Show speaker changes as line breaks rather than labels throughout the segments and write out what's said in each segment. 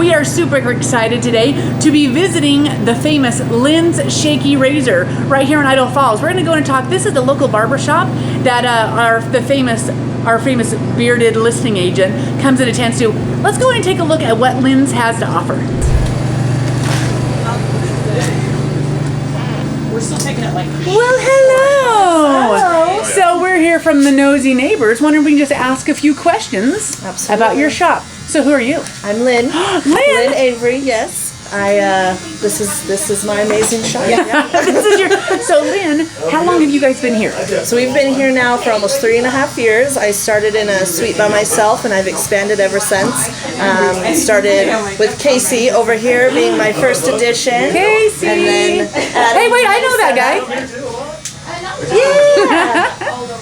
We are super excited today to be visiting the famous Lynns Shaky Razor right here in Idaho Falls. We're going to go and talk. This is the local barbershop that our famous bearded listing agent comes and attends to. Let's go and take a look at what Lynns has to offer.
We're still taking it like...
Well, hello. So we're here from the Nosy Neighbors. Wondering if we can just ask a few questions about your shop. So who are you?
I'm Lynn.
Lynn
Avery. Yes. This is my amazing shop. Yeah.
This is your. So Lynn, how long have you guys been here?
So we've been here now for almost 3.5 years. I started in a suite by myself, and I've expanded ever since. I started with Casey over here being my first edition.
Casey.
And then
hey, wait! I know that guy.
Yeah.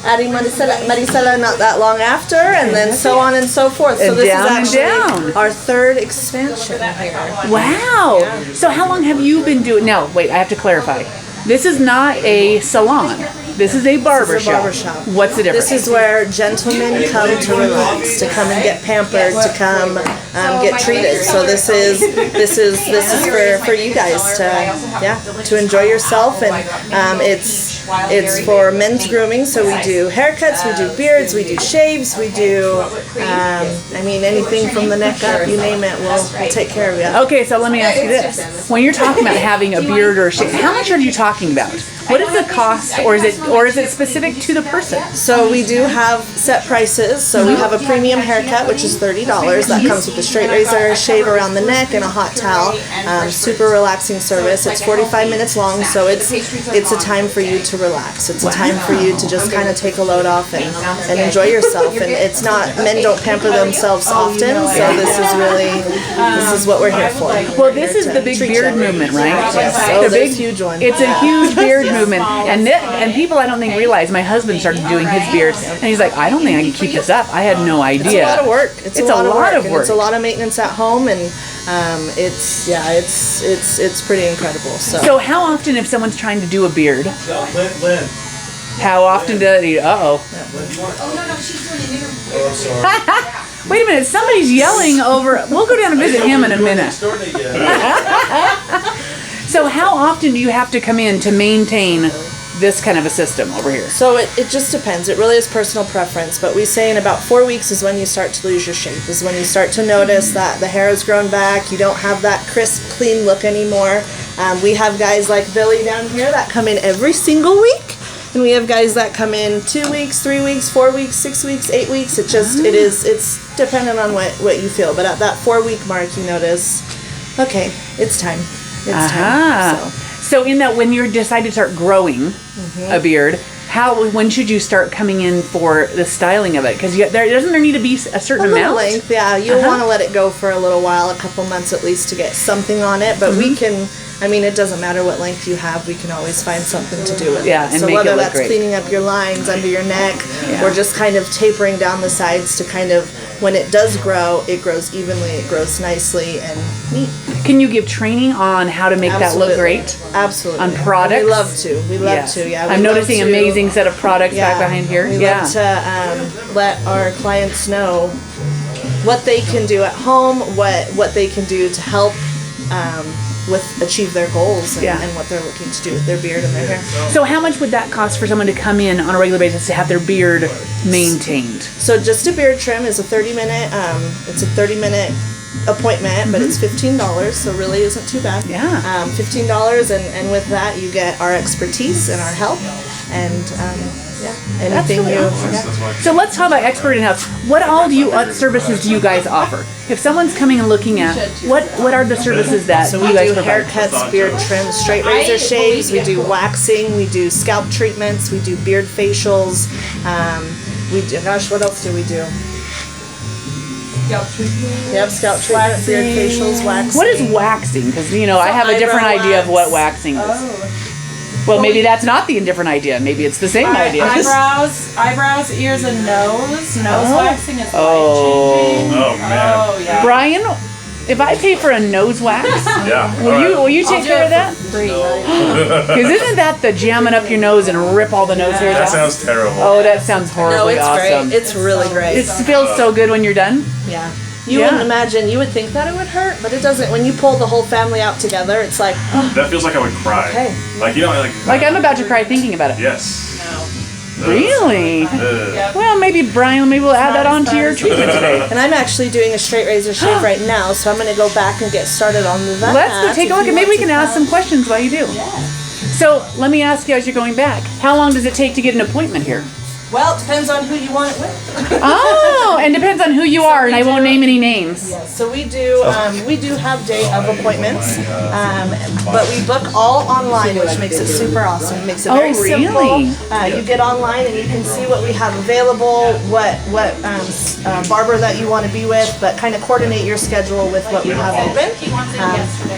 Adding Maricela not that long after, and then so on and so forth. So this is actually our third expansion here.
Wow. Yeah. So how long have you been doing? No, wait, I have to clarify. This is not a salon. This is a barbershop. What's the difference?
This is where gentlemen come to relax, to come and get pampered, to come get treated. So this is for you guys to enjoy yourself, and it's for men's grooming. So we do haircuts, we do beards, we do shaves, we do anything from the neck up, you name it, we'll take care of you.
Okay, so let me ask you this: when you're talking about having a beard or a shave, how much are you talking about? What is the cost, or is it specific to the person?
So we do have set prices. So we have a premium haircut, which is $30. That comes with a straight razor, shave around the neck, and a hot towel. Super relaxing service. It's 45 minutes long, so it's a time for you to relax. It's a time for you to just kind of take a load off and enjoy yourself. And it's not, men don't pamper themselves often, so this is what we're here for.
Well, this is the big beard movement, right?
Yes. The big huge one.
It's a huge beard movement, and people I don't think realize. My husband started doing his beard, and he's like, I don't think I can keep this up. I had no idea.
It's a lot of work. It's a lot of work.
It's
a lot of maintenance at home, and it's pretty incredible. So
how often, if someone's trying to do a beard,
Lynn.
how often does he? Oh no, she's doing an interview. Wait a minute, somebody's yelling over. We'll go down and visit him in a minute. So how often do you have to come in to maintain this kind of a system over here?
So it just depends. It really is personal preference, but we say in about 4 weeks is when you start to lose your shape, is when you start to notice that the hair has grown back, you don't have that crisp, clean look anymore. We have guys like Billy down here that come in every single week, and we have guys that come in 2 weeks, 3 weeks, 4 weeks, 6 weeks, 8 weeks. It's dependent on what you feel, but at that 4 week mark you notice, okay, it's time. It's time.
So in that, when you decide to start growing a beard, when should you start coming in for the styling of it? Because doesn't there need to be a certain amount?
Length, yeah. You'll want to let it go for a little while, a couple months at least, to get something on it. But we can. It doesn't matter what length you have. We can always find something to do with it.
And
so
make
whether
it look
that's
great.
cleaning up your lines under your neck, or just kind of tapering down the sides to kind of, when it does grow, it grows evenly, it grows nicely and neat.
Can you give training on how to make that look great?
Absolutely.
On products?
We love to. We love to. Yeah.
I'm noticing amazing set of products back behind here.
We love to let our clients know what they can do at home, what they can do to help achieve their goals and what they're looking to do with their beard and their hair.
So how much would that cost for someone to come in on a regular basis to have their beard maintained?
So just a beard trim is a 30-minute. It's a 30-minute appointment, but it's $15, so really isn't too bad.
Yeah.
$15, and with that you get our expertise and our help, and anything
So let's talk about expert in house. What services do you guys offer? If someone's coming and looking at what are the services that you guys provide?
Haircuts, beard trims, straight razor shaves. We do waxing. We do scalp treatments. We do beard facials. What else do we do?
Scalp treatment.
Yep, scalp treatment, beard facials, waxing.
What is waxing? Because I have a different idea of what waxing is. Well, maybe that's not the indifferent idea. Maybe it's the same idea.
Eyebrows, ears, and nose. Nose waxing is life-changing.
Oh, man.
Oh, yeah.
Brian, if I pay for a nose wax, will you take care of that? Because isn't that the jamming up your nose and rip all the nose hairs out?
That sounds terrible.
Oh, that sounds horribly
it's
awesome.
great. It's really great.
It feels so good when you're done.
Yeah. You wouldn't imagine, you would think that it would hurt, but it doesn't. When you pull the whole family out together, it's like,
That feels like I would cry.
Okay.
Like, you know,
Like I'm about to cry thinking about it.
Yes.
Really?
Ugh.
Well, maybe Brian, maybe we'll add that on to your treatment today.
and I'm actually doing a straight razor shave right now, so I'm going to go back and get started on that.
Let's go take a look, and maybe we can ask some questions while you do. So let me ask you as you're going back, how long does it take to get an appointment here?
Well, it depends on who you want it with.
Oh, and depends on who you are, and I won't name any names.
Yes, so we do have day of appointments, but we book all online, which makes it super awesome. It makes it very simple. You get online and you can see what we have available, what barber that you want to be with, but kind of coordinate your schedule with what we have open.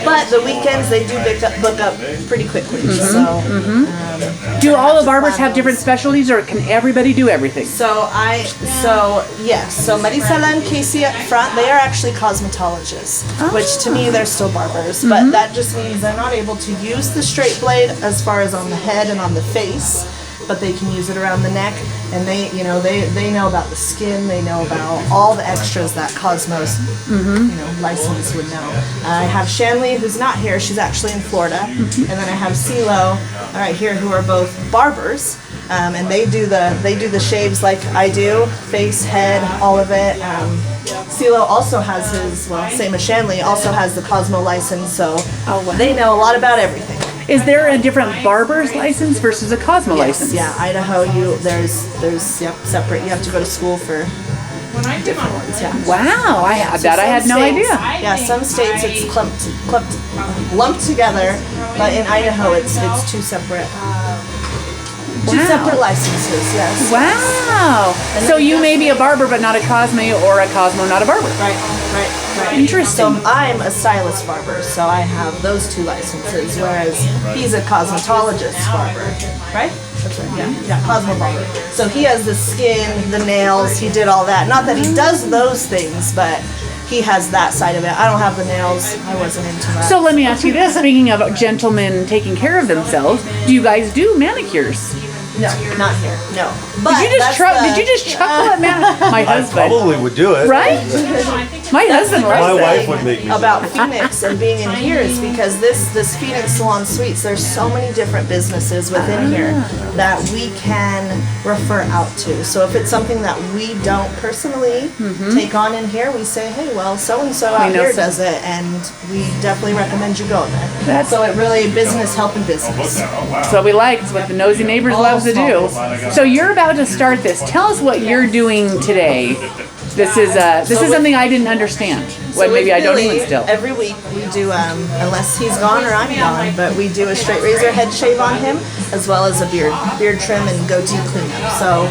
But the weekends they do book up pretty quickly. So.
Do all the barbers have different specialties, or can everybody do everything?
Yes. So Marisela and Casey up front, they are actually cosmetologists, which to me they're still barbers, but that just means they're not able to use the straight blade as far as on the head and on the face, but they can use it around the neck, and they know about the skin, they know about all the extras that Cosmos license would know. I have Shanley, who's not here, she's actually in Florida, and then I have CeeLo right here, who are both barbers, and they do the shaves like I do, face, head, all of it. CeeLo also has same as Shanley, also has the Cosmo license, so they know a lot about everything.
Is there a different barber's license versus a Cosmo license?
Yeah, Idaho, there's separate. You have to go to school for different ones. Yeah.
Wow, I had no idea.
Yeah, some states it's lumped together, but in Idaho it's two separate. Two separate licenses, yes.
Wow. So you may be a barber, but not a Cosmo, or a Cosmo, not a barber.
Right.
Interesting.
So I'm a stylist barber, so I have those two licenses, whereas he's a cosmetologist barber, right? That's right. Yeah, Cosmo barber. So he has the skin, the nails, he did all that. Not that he does those things, but he has that side of it. I don't have the nails. I wasn't into that.
So let me ask you this: speaking of gentlemen taking care of themselves, do you guys do manicures?
No, not here. No. But
Did you just chuckle at my husband?
Probably would do it.
Right? My husband
My
loves
wife
it.
would make me
about Phoenix and being in here is because this Phoenix Salon Suites, there's so many different businesses within here that we can refer out to. So if it's something that we don't personally take on in here, we say, hey, well, so-and-so out here does it, and we definitely recommend you going there. So it really, business helping business.
That's what we like. It's what the nosy neighbors love to do. So you're about to start this. Tell us what you're doing today. This is something I didn't understand. Well, maybe I don't even still.
Every week we do, unless he's gone or I'm gone, but we do a straight razor head shave on him, as well as a beard trim and goatee cleanup. So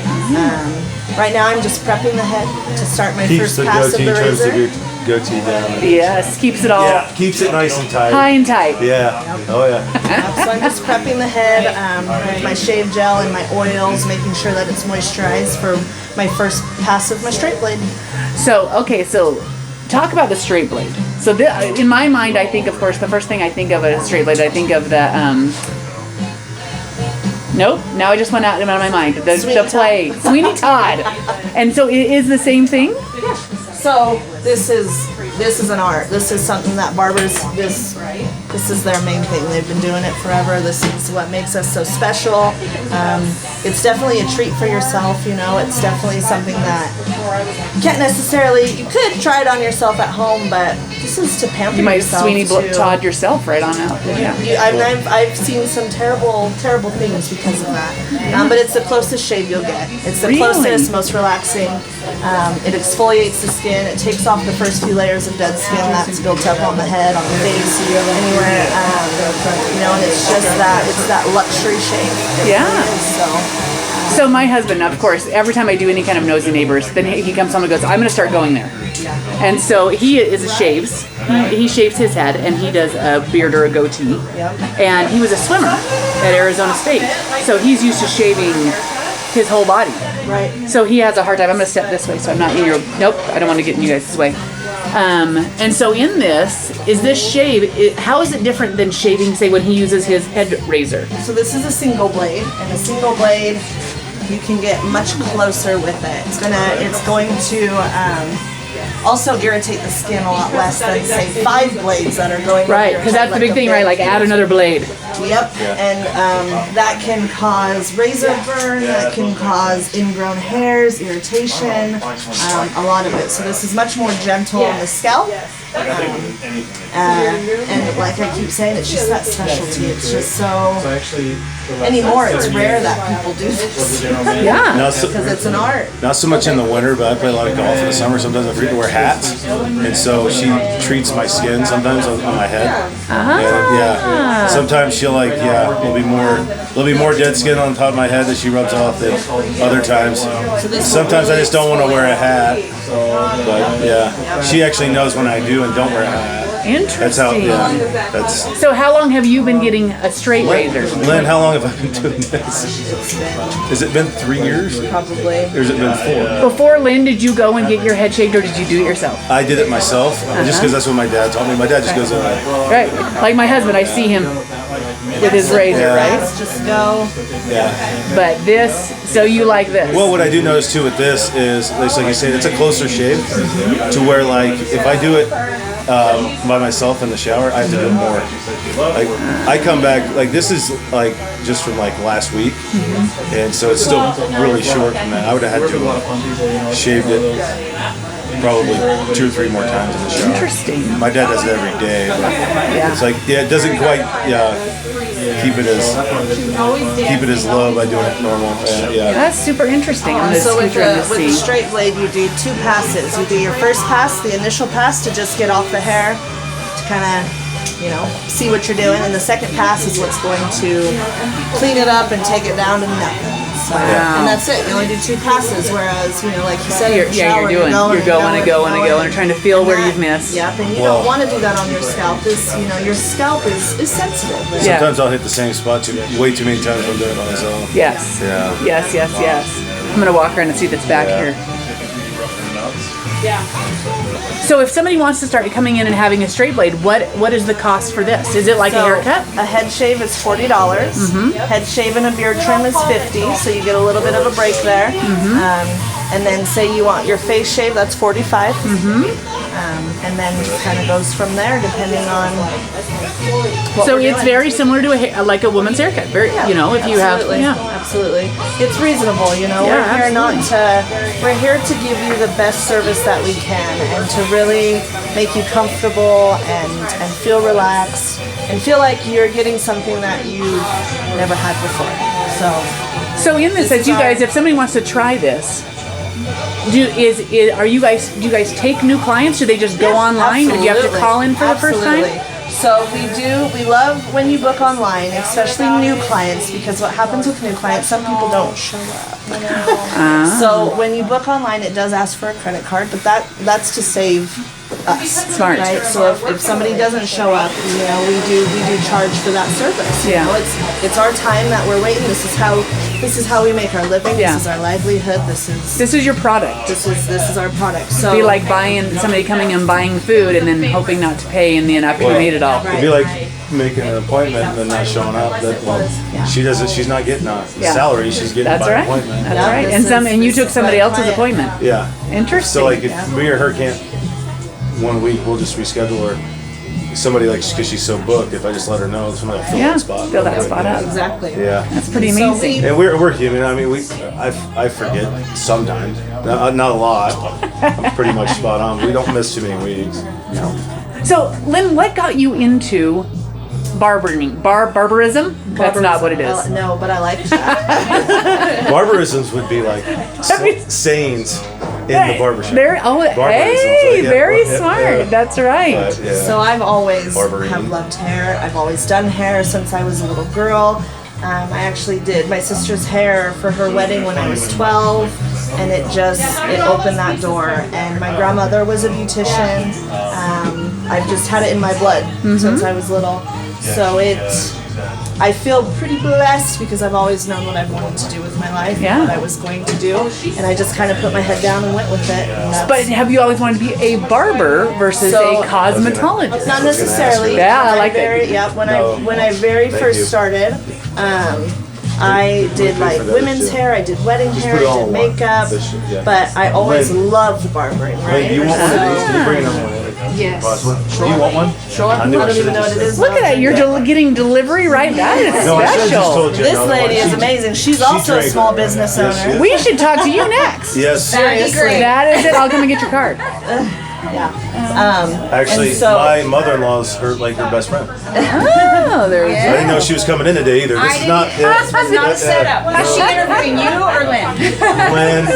right now I'm just prepping the head to start my
Keeps
first
the
pass of
goatee,
the
trims the
razor.
goatee down.
Yes, keeps it all
Keeps it nice and tight.
high and tight.
Yeah. Oh yeah.
So I'm just prepping the head with my shave gel and my oils, making sure that it's moisturized for my first pass of my straight blade.
So talk about the straight blade. So in my mind, I think, of course, the first thing I think of a straight blade, I think of the nope. Now I just went out of my mind. The play Sweeney Todd, and so it is the same thing.
Yeah. So this is an art. This is something that barbers this is their main thing. They've been doing it forever. This is what makes us so special. It's definitely a treat for yourself. It's definitely something that you can't necessarily. You could try it on yourself at home, but this is to pamper
You might
yourself.
Sweeney Todd yourself right on out. Yeah.
I've seen some terrible things because of that. But it's the closest shave you'll get. It's the closest, most relaxing. It exfoliates the skin. It takes off the first few layers of dead skin that's built up on the head, on the face, anywhere. And it's just that luxury shave.
Yeah.
So
So my husband, of course, every time I do any kind of nosy neighbors, then he comes home and goes, I'm going to start going there. And so he shaves. He shaves his head, and he does a beard or a goatee. And he was a swimmer at Arizona State. So he's used to shaving his whole body.
Right.
So he has a hard time. I'm going to step this way so I'm not in your... Nope, I don't want to get in you guys' way. And so in this shave, how is it different than shaving, say, when he uses his head razor?
So this is a single blade, and a single blade, you can get much closer with it. It's going to also irritate the skin a lot less than say 5 blades that are going.
Right, because that's the big thing, right? Like add another blade.
Yep, and that can cause razor burn, that can cause ingrown hairs, irritation, a lot of it. So this is much more gentle on the scalp. And like I keep saying, it's just that specialty. It's just so anymore. It's rare that people do this.
Yeah.
Because it's an art.
Not so much in the winter, but I play a lot of golf in the summer. Sometimes I forget to wear hats, and so she treats my skin sometimes on my head. And, yeah. Sometimes she'll there'll be more dead skin on top of my head that she rubs off than other times. Sometimes I just don't want to wear a hat, but yeah, she actually knows when I do and don't wear a hat.
Interesting.
That's how. Yeah. That's.
So how long have you been getting a straight razor?
Lynn, how long have I been doing this? Has it been 3 years?
Probably.
Or has it been 4?
Before Lynn, did you go and get your head shaved, or did you do it yourself?
I did it myself, just because that's what my dad taught me. My dad just goes in there.
Right. Like my husband, I see him with his razor, right?
Just go.
Yeah.
But this, so you like this?
Well, what I do notice too with this is, like you said, it's a closer shave to where, like, if I do it by myself in the shower, I have to do it more. Like, I come back, like, this is like just from like last week, and so it's still really short from that. I would have had to have shaved it probably 2 or 3 more times in the shower.
Interesting.
My dad does it every day, but it's like, it doesn't quite keep it as low by doing it normal.
That's super interesting. I'm
So with
to
the
see.
straight blade, you do 2 passes. You do your first pass, the initial pass, to just get off the hair, to kind of, see what you're doing. And the second pass is what's going to clean it up and take it down to nothing. So, and that's it. You only do 2 passes. Whereas, like you said, in the shower,
you're going and trying to feel where you've missed.
Yep, and you don't want to do that on your scalp. This, your scalp is sensitive.
Sometimes I'll hit the same spot way too many times when I'm doing it by myself.
Yes.
Yeah.
Yes. I'm gonna walk around and see if it's back here.
Yeah.
So if somebody wants to start coming in and having a straight blade, what is the cost for this? Is it like a haircut?
A head shave is $40. Head shave and a beard trim is $50, so you get a little bit of a break there. And then say you want your face shave, that's $45. And then it kind of goes from there, depending on what
So
we're
it's
doing.
very similar to like a woman's haircut. Very, if you have,
absolutely, it's reasonable. We're here to give you the best service that we can, and to really make you comfortable and feel relaxed and feel like you're getting something that you've never had before.
So in this, as you guys, if somebody wants to try this, do you guys take new clients? Do they just go online, or do you have to call in for the first time?
So we love when you book online, especially new clients, because what happens with new clients, some people don't show up. So when you book online, it does ask for a credit card, but that's to save us.
Smart.
Right? So if somebody doesn't show up, we do charge for that service. It's our time that we're waiting. This is how we make our living. This is our livelihood. This is
your product.
This is our product. So
It'd be like somebody coming and buying food and then hoping not to pay in the end after you made it all.
It'd be like making an appointment and then not showing up. She's not getting a salary. She's getting by appointment.
That's right. And you took somebody else's appointment.
Yeah.
Interesting.
So like if me or her can't one week, we'll just reschedule her. Somebody, like, because she's so booked, if I just let her know, it's gonna fill that spot.
Fill that spot up.
Exactly.
Yeah.
That's pretty amazing.
And we're human. I mean, I forget sometimes. Not a lot. I'm pretty much spot on. We don't miss too many weeks.
No. So, Lynn, what got you into barbering? Barbarism? That's not what it is.
No, but I like that.
Barbarisms would be like sayings in the barbershop.
Very smart. That's right.
But,
So I've always
Barbering.
have loved hair. I've always done hair since I was a little girl. I actually did my sister's hair for her wedding when I was 12, and it opened that door. And my grandmother was a beautician. I've just had it in my blood since I was little. So I feel pretty blessed because I've always known what I've wanted to do with my life and what I was going to do, and I just kind of put my head down and went with it.
But have you always wanted to be a barber versus a cosmetologist?
Not necessarily.
Yeah, I like that.
Yeah, when I very first started, I did
good
like
for that,
women's
too.
hair, I did wedding hair,
put it
I
all
did
in one.
makeup,
Yeah.
but I always
Lynn.
loved barbering,
Hey,
right?
do you want one of these? Can you bring another one?
Yes.
Possibly? Do you want one?
Sure. I
knew
don't
should've
even know what
just
it is.
said-
Look at that. You're getting delivery, right? That is
No, I should have just
special.
told you.
This
another
lady
one.
is amazing. She's also a
drank
small
it.
business
Yes, she
owner.
is.
We should talk to you next.
Yes.
Seriously.
That is it. I'll come and get your card.
Actually,
And so-
my mother-in-law's her best friend.
Oh, there's
I didn't know she was coming in today either. This is not.
This was not set up. Is she interviewing you or Lynn?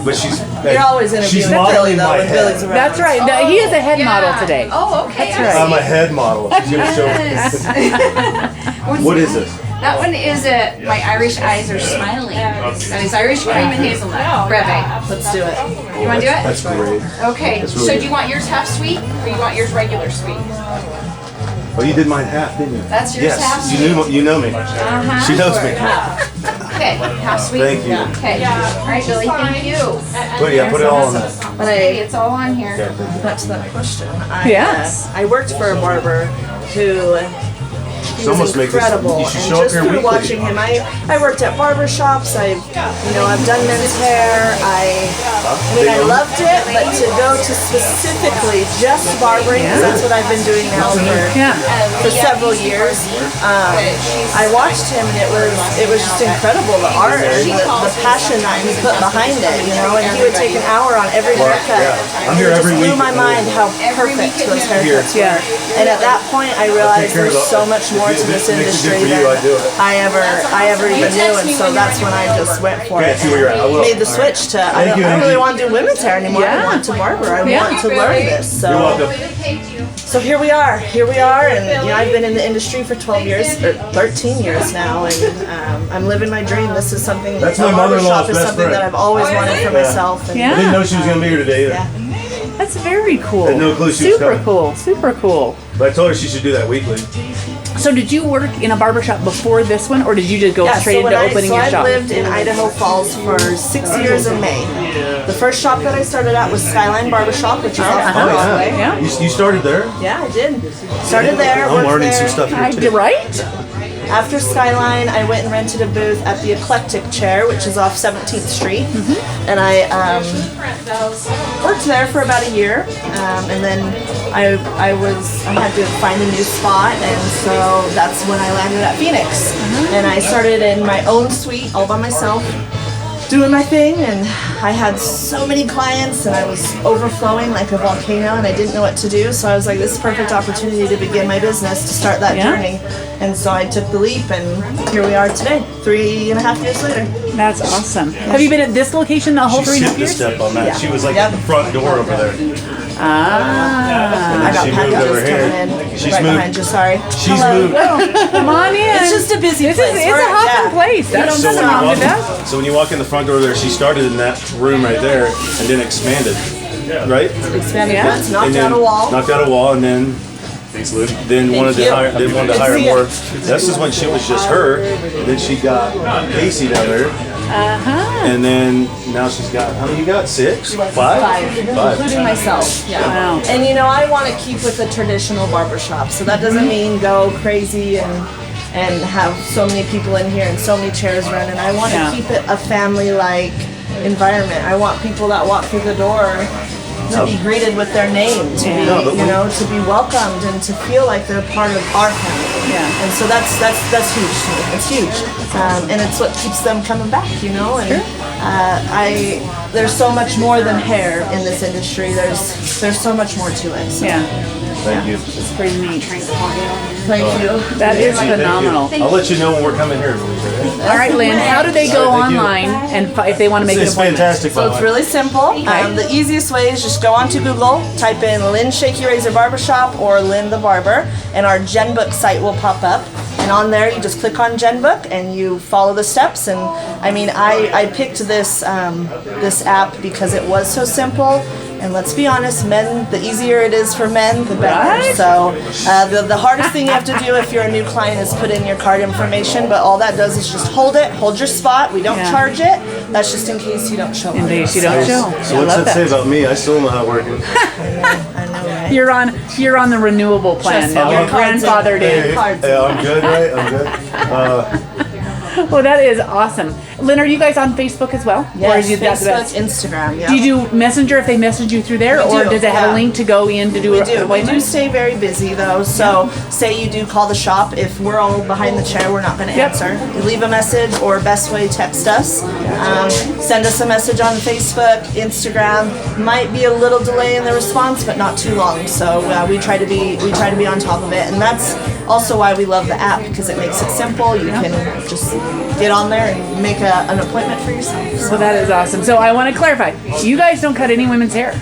But she's.
You're always
She's
interviewing Billy
modeling
though
my
when Billy's
head.
around.
That's right. He is a head model today.
Oh, okay.
That's right.
I'm a head model. She's gonna show me. What is this?
That one is my Irish eyes are smiling. That is Irish cream and hazelnut. Breve.
Let's do it.
You want to do it?
That's great.
Okay.
That's
So
really
do you want yours half sweet or you want yours regular sweet?
Oh, you did mine half, didn't you?
That's yours
yes.
half
You know me. She knows me.
Okay. Half sweet.
Thank you.
Okay. All right, Billy. Thank you.
Put it all in that.
When
Okay,
I
it's all on here.
got to that question,
Yes.
I worked for a barber who he was
almost make this-
incredible.
you should
And
show up
just
here
through
weekly.
watching him, I worked at barbershops. I've done men's hair. I loved it, but to go to specifically just barbering, 'cause that's what I've been doing now
Yeah.
for several years. I watched him, and it was just incredible, the art and the passion that he put behind it, and he would take an hour on every haircut.
I'm here
It just
every
blew
week.
my mind how perfect those haircuts were.
Yeah.
And at that point, I realized
care
there's
about-
so much more
if
to
it
this
makes it good
industry
for you,
than
I do it.
I ever even knew, and so that's when I just went for
Okay,
it.
see where you're at. I will.
Made the switch to I
Thank you,
don't really
Angie.
want to do women's hair anymore.
Yeah.
I want to barber. I
Yeah.
want to learn this.
You're
So
welcome.
so here we are. And I've been in the industry for 12 years or 13 years now, and I'm living my dream. This is something.
That's
a
my mother-in-law's
barbershop is
best
something
friend.
that I've always wanted for myself. And
Yeah.
I didn't know she was gonna be here today either.
Yeah.
That's very cool.
Had no clue she was
Super
coming.
cool. Super cool.
But I told her she should do that weekly.
So did you work in a barbershop before this one, or did you just go
Yeah,
straight
so when
into opening your
I
shop?
lived in Idaho Falls for 6 years in May. The first shop that I started at was Skyline Barbershop, which is off
Uh-huh.
Broadway.
Yeah.
You started there?
Yeah, I did. Started there.
I'm
worked
learning
there.
some stuff here
I
too.
did, right?
After Skyline, I went and rented a booth at the Eclectic Chair, which is off 17th Street, and I worked there for about a year, and then I had to find a new spot, and so that's when I landed at Phoenix, and I started in my own suite all by myself, doing my thing, and I had so many clients, and I was overflowing like a volcano, and I didn't know what to do, so I was like, this is a perfect opportunity to begin my business, to start that
Yeah.
journey, and so I took the leap, and here we are today, 3.5 years later.
That's awesome. Have you been at this location the whole
She
3.5
skipped a
years?
step on that.
Yeah.
She was like
Yep.
at the front door over there.
I got
She moved over
packages
here.
coming in
She's
right
moved.
behind you, sorry.
She's moved.
Come on in.
It's just a busy
It's
place.
a
We're-
hopping
yeah.
place. That's
So
nothing
when,
wrong
you
with that.
walk, so when you walk in the front door there, she started in that room right there and then expanded, right?
Expanded
Yeah.
once, knocked
And then
out a wall.
Knocked out a wall, and then wanted to
you.
hire. They wanted to hire
See ya.
more. This is when she was just her. Then she got Casey down there, and then now she's got. How many you got? 6? 5?
Five,
Five.
including myself. Yeah.
Wow.
And I want to keep with the traditional barbershop, so that doesn't mean go crazy and have so many people in here and so many chairs running. I want to
Yeah.
keep it a family-like environment. I want people that walk through the door to be greeted with their name, to be,
No, but
to be welcomed and to feel like they're part of our family.
Yeah.
And so that's huge to me. It's huge, and it's what keeps them coming back. And there's so much more than hair in this industry. There's so much more to it. So.
Yeah,
Thank you.
it's pretty neat.
Thank you.
That is
Thank you.
phenomenal.
I'll let you know when we're coming here.
All right, Lynn, how do they go
All right, thank you.
online and if they want to make an
It's
appointment?
fantastic.
So it's really simple. The easiest way is just go onto Google, type in Lynns Shaky Razor Barbershop or Lynn the Barber, and our GenBook site will pop up. And on there, you just click on GenBook and you follow the steps. And I picked this this app because it was so simple. And let's be honest, men, the easier it is for men, the better.
Right.
So the hardest thing you have to do if you're a new client is put in your card information. But all that does is just hold your spot. We don't
Yeah.
charge it. That's just in case you don't show
In
up.
case you don't show.
So
I
what's
love
that say
that.
about me? I still know how to work it.
I know, right?
You're on the renewable plan
Trust
now.
me,
You're
your cards
grandfathered
are-
in.
Cards.
Yeah, I'm good, right? I'm good.
Well, that is awesome. Lynn, are you guys on Facebook as well?
Yes,
or is you, that's the
Facebook,
best?
Instagram. Yeah.
Do you do Messenger if they message you through there,
We
or
do,
does it have a
yeah.
link to go in to do
We
an
do. We do
appointment?
stay very busy though. So say you do call the shop. If we're all behind the chair, we're not going to
Yep.
answer. You leave a message, or best way, text us. Send us a message on Facebook, Instagram. Might be a little delay in the response, but not too long. So we try to be on top of it, and that's also why we love the app, because it makes it simple. You can just get on there and make an appointment for yourself. So
Well, that is awesome. So I want to clarify, you guys don't cut any women's hair.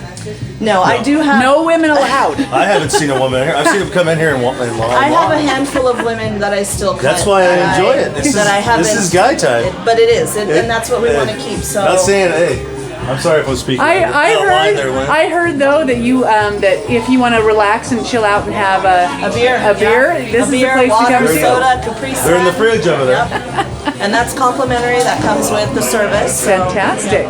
no, I do have.
No women allowed.
I haven't seen a woman here. I've seen them come in here and walk in long.
I have a handful of women that I still cut.
That's why I
that
enjoy it. This
that I haven't.
is guy time.
But it is, and that's what we want to keep. So
Not saying, hey, I'm sorry if I'm speaking.
I
out of line there, Lynn.
heard though that you that if you want to relax and chill out and have
a beer,
this is the place
water,
to come to.
soda, Capri Sun.
They're in the fridge over there.
Yep. And that's complimentary. That comes with the service. So.
Fantastic.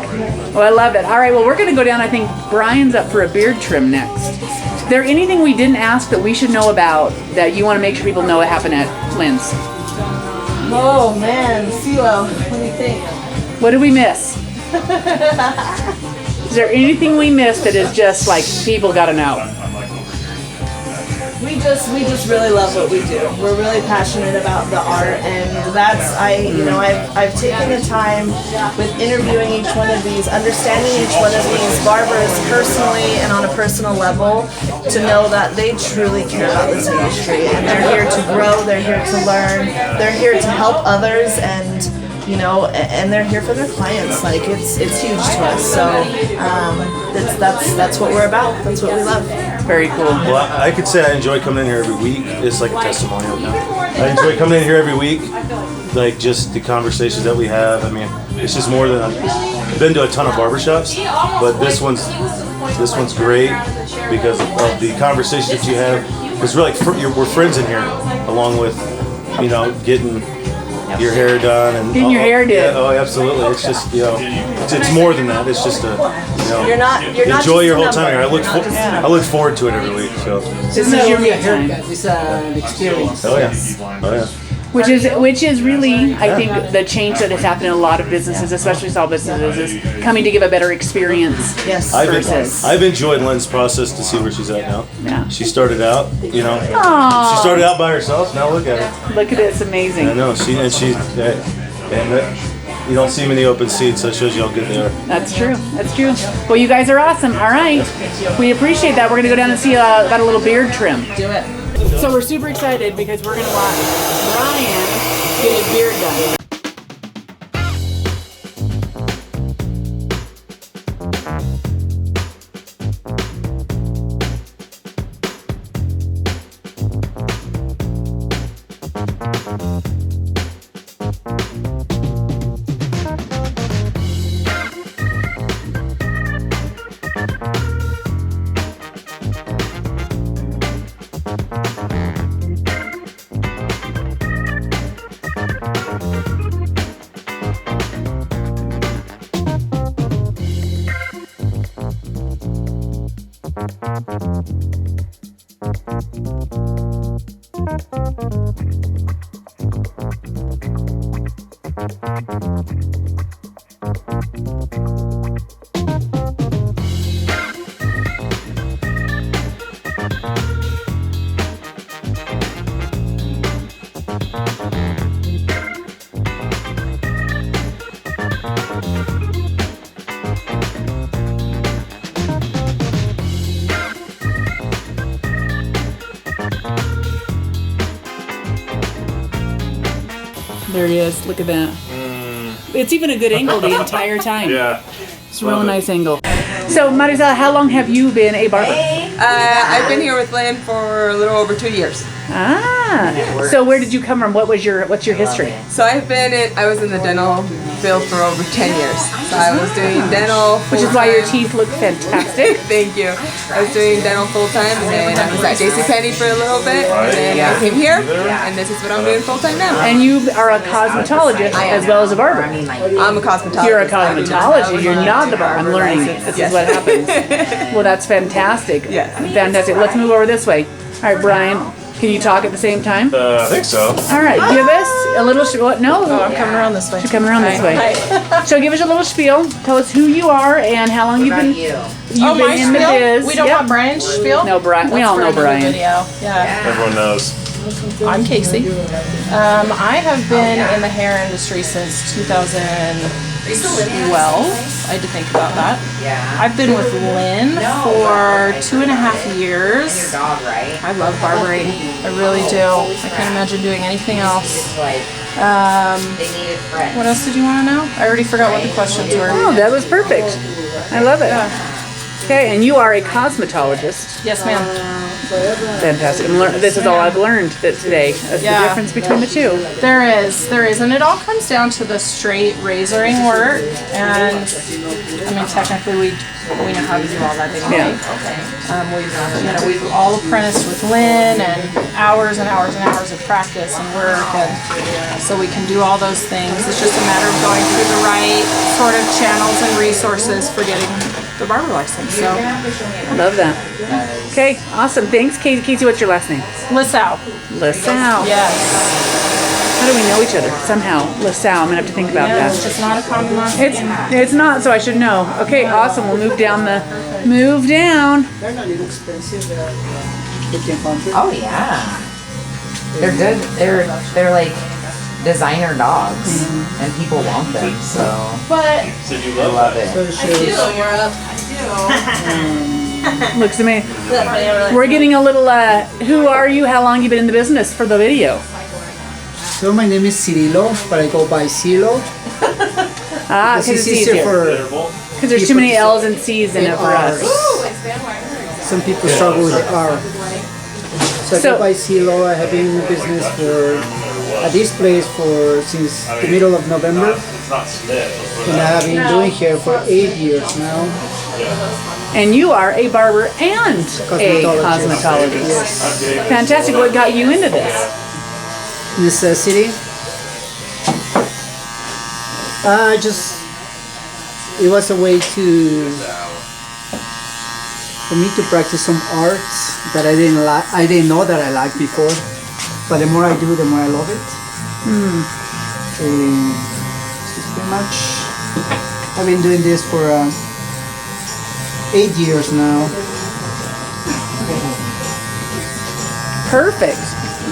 Well, I love it. All right, well, we're going to go down. I think Brian's up for a beard trim next. Is there anything we didn't ask that we should know about that you want to make sure people know what happened at Lynn's?
Oh man, CeeLo, what do you think?
What did we miss? Is there anything we missed that is just like people got to know?
We just really love what we do. We're really passionate about the art, and that's I've taken the time with interviewing each one of these, understanding each one of these barbers personally and on a personal level, to know that they truly care about this industry, and they're here to grow, they're here to learn, they're here to help others, and and they're here for their clients. Like it's huge to us. So that's what we're about. That's what we love.
Very cool.
Well, I could say I enjoy coming in here every week. It's like a testimonial now. I enjoy coming in here every week. Like just the conversations that we have. I mean, it's just more than I've been to a ton of barbershops, but this one's great because of the conversations that you have. Because we're friends in here, along with getting your hair done and
Getting your hair done.
Yeah, oh, absolutely. It's just it's more than that. It's just
You're not
enjoy
just
your
a
whole time here.
number. You're not just a
I
number.
look forward to it every week. So
This is your me time.
It's an experience.
oh yeah.
Which is really, I think, the change that has happened in a lot of businesses, especially small businesses, is coming to give a better experience.
Yes.
Versus.
I've enjoyed Lynn's process to see where she's at now.
Yeah.
She started out, she
Aw.
started out by herself. Now look at her.
Look at it, it's amazing.
I know you don't see many open seats, so it shows you how good they are.
That's true. That's true. Well, you guys are awesome. All right. We appreciate that. We're going to go down and see about a little beard trim.
Do it.
So we're super excited because we're going to watch Brian get his beard done. There he is. Look at that. It's even a good angle the entire time.
Yeah.
It's a real nice angle. So, Marisela, how long have you been a barber?
I've been here with Lynn for a little over 2 years.
Ah. So, where did you come from? What's your history?
So I was in the dental field for over 10 years. So I was doing dental
Which is why your
full-time.
teeth look fantastic.
Thank you. I was doing dental full time, and then I was at JCPenney for a little bit, and then I came here, and this is what I'm doing full time now.
And you are a cosmetologist as well as a barber.
I'm a cosmetologist.
You're a cosmetologist. You're not the barber. I'm learning. This is what happens. Well, that's fantastic.
Yes.
Fantastic. Let's move over this way. All right, Brian. Can you talk at the same time?
I think so.
All right, give us a little. What? No,
I'm coming around this way.
She's coming around this way. So give us a little spiel. Tell us who you are and how long you've been. You've been in the biz.
We don't
Yep.
want Brian's spiel?
No, Brian. We
That's
all
for
know
another
Brian.
Video. Yeah.
Everyone knows.
I'm Casey. I have been in the hair industry since 2012. I had to think about that. I've been with Lynn for 2.5 years. I love barbering. I really do. I can't imagine doing anything else. What else did you want to know? I already forgot what the questions were.
Oh, that was perfect. I love it. Okay, and you are a cosmetologist.
Yes, ma'am.
Fantastic. This is all I've learned today. That's the difference between the two.
There is, and it all comes down to the straight razoring work, and I mean technically we know how to do all that anyway. We've all apprenticed with Lynn and hours and hours and hours of practice and work, and so we can do all those things. It's just a matter of going through the right sort of channels and resources for getting the barber license. So
I love that. Okay, awesome. Thanks, Casey. What's your last name?
LaSalle.
LaSalle.
Yes.
How do we know each other? Somehow. LaSalle. I'm gonna have to think about that.
It's not a common last name.
It's not, so I should know. Okay, awesome. We'll move down. Move down.
They're not little expensive. 1,500.
Oh yeah, they're good. They're like designer dogs, and people want them. So,
But
I love it.
So shoes.
Looks amazing. We're getting a little. Who are you? How long you been in the business for the video?
So my name is Cirilo, but I go by Cilo.
Ah, because it's easier. Because there's too many L's and C's in it for us.
Some people struggle with the R. So I go by Cilo. I have been in business at this place since the middle of November. And I have been doing hair for 8 years now.
And you are a barber and a cosmetologist.
Yes.
Fantastic. What got you into this?
Necessity. It was a way for me to practice some arts that I didn't know that I liked before. But the more I do, the more I love it. It's pretty much. I've been doing this for 8 years now.
Perfect.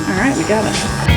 All right, we got it.